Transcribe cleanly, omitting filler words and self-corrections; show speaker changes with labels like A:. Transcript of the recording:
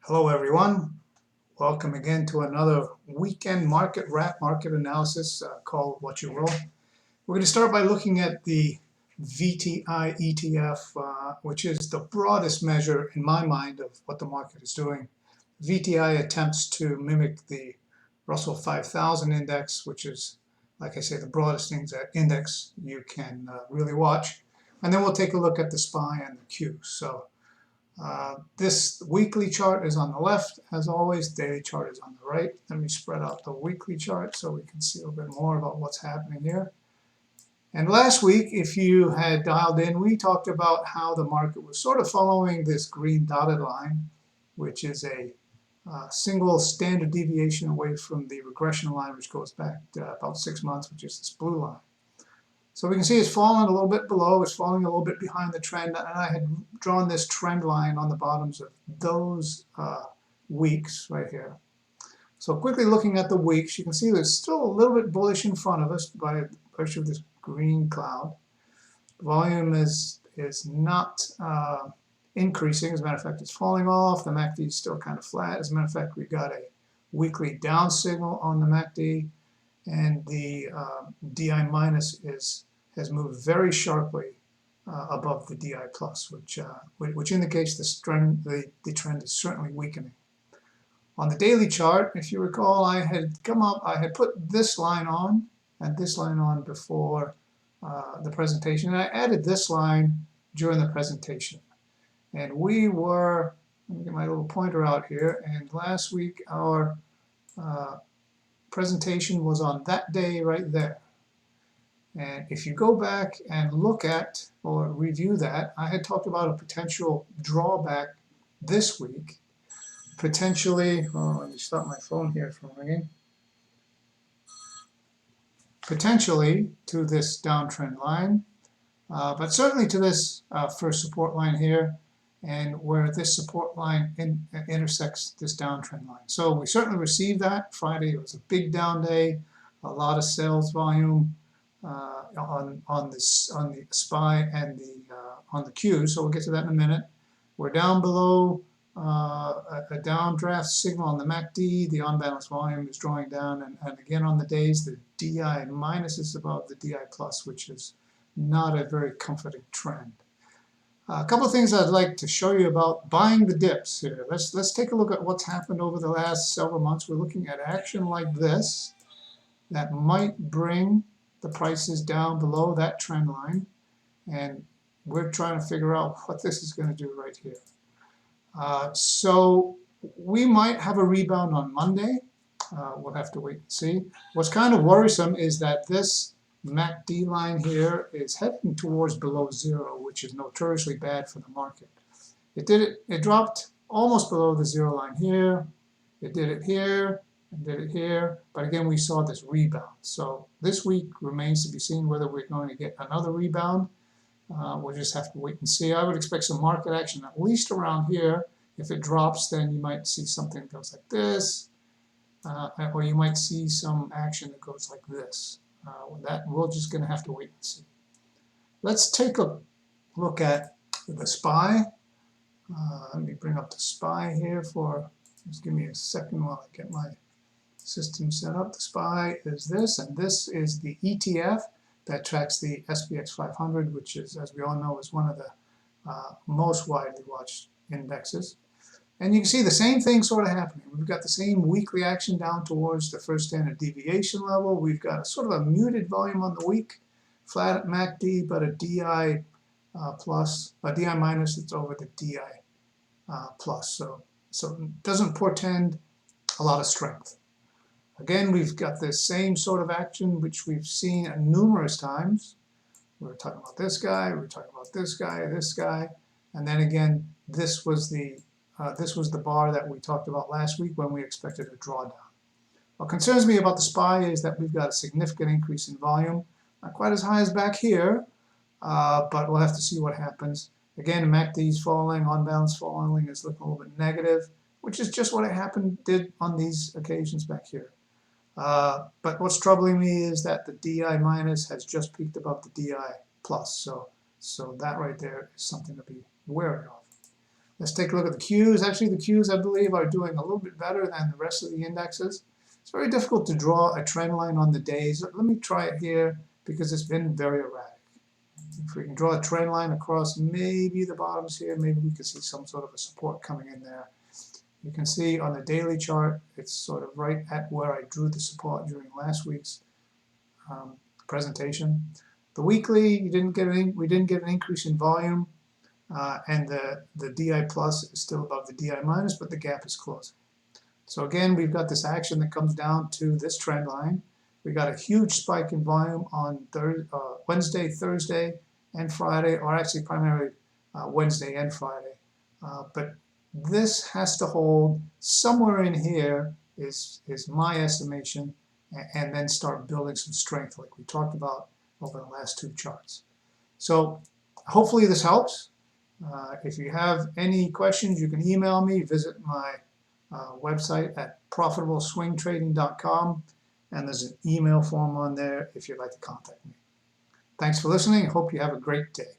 A: Hello everyone, welcome again to another weekend market wrap market analysis called What You Roll. We're going to start by looking at the Vti ETF, which is the broadest measure in my mind of what the market is doing. VTI attempts to mimic the Russell 5000 index, which is, like I say, the broadest index you can really watch. And then we'll take a look at the SPY and the Q. This weekly chart is on the left, as always. Daily chart is on the right. Let me spread out the weekly chart so we can see a little bit more about what's happening here. And last week, if you had dialed in, we talked about how the market was sort of following this green dotted line, which is a single standard deviation away from the regression line, which goes back about 6 months, which is this blue line. So we can see it's fallen a little bit below, it's falling a little bit behind the trend, and I had drawn this trend line on the bottoms of those weeks right here. So quickly looking at the weeks, you can see there's still a little bit bullish in front of us by virtue of this green cloud. Volume is not increasing. As a matter of fact, it's falling off. The MACD is still kind of flat. As a matter of fact, we got a weekly down signal on the MACD. And the DI minus has moved very sharply above the DI plus, which indicates the trend is certainly weakening. On the daily chart, if you recall, I had put this line on and this line on before the presentation, and I added this line during the presentation. And let me get my little pointer out here, and last week our presentation was on that day right there. And if you go back and look at or review that, I had talked about a potential drawback this week, potentially, let me stop my phone here from ringing, potentially to this downtrend line, but certainly to this first support line here, and where this support line intersects this downtrend line. So we certainly received that. Friday was a big down day, a lot of sales volume on the SPY and on the Q. So we'll get to that in a minute. We're down below a downdraft signal on the MACD. The unbalanced volume is drawing down, and again on the days the DI minus is above the DI plus, which is not a very comforting trend. A couple of things I'd like to show you about buying the dips here. Let's take a look at what's happened over the last several months. We're looking at action like this that might bring the prices down below that trend line, and we're trying to figure out what this is going to do right here. So we might have a rebound on Monday. We'll have to wait and see. What's kind of worrisome is that this MACD line here is heading towards below zero, which is notoriously bad for the market. It dropped almost below the zero line here. It did it here and did it here. But again, we saw this rebound. So this week remains to be seen whether we're going to get another rebound. We'll just have to wait and see. I would expect some market action at least around here. If it drops, then you might see something that goes like this, or you might see some action that goes like this. We're just going to have to wait and see. Let's take a look at the SPY. Let me bring up the SPY here just give me a second while I get my system set up. The SPY is this, and this is the ETF that tracks the SPX 500, which is, as we all know, is one of the most widely watched indexes. And you can see the same thing sort of happening. We've got the same weekly action down towards the first standard deviation level. We've got a sort of a muted volume on the week, flat at MACD, but a DI DI minus that's over the DI plus. So it doesn't portend a lot of strength. Again, we've got the same sort of action which we've seen numerous times. We're talking about this guy, we're talking about this guy, and then again, this was the bar that we talked about last week when we expected a drawdown. What concerns me about the SPY is that we've got a significant increase in volume, not quite as high as back here, but we'll have to see what happens. Again, MACD is falling, unbalanced falling is looking a little bit negative, which is just what it did on these occasions back here. But what's troubling me is that the DI minus has just peaked above the DI plus, so that right there is something to be wary of. Let's take a look at the Qs. Actually, the Qs, I believe, are doing a little bit better than the rest of the indexes. It's very difficult to draw a trend line on the days. Let me try it here because it's been very erratic. If we can draw a trend line across maybe the bottoms here, maybe we can see some sort of a support coming in there. You can see on the daily chart, it's sort of right at where I drew the support during last week's presentation. The weekly, we didn't get an increase in volume, and the DI plus is still above the DI minus, but the gap is closing. So again, we've got this action that comes down to this trend line. We got a huge spike in volume on Wednesday, Thursday, and Friday, or actually primarily Wednesday and Friday. But this has to hold somewhere in here is my estimation, and then start building some strength like we talked about over the last two charts. So hopefully this helps. If you have any questions, you can email me, visit my website at profitableswingtrading.com, and there's an email form on there if you'd like to contact me. Thanks for listening. I hope you have a great day.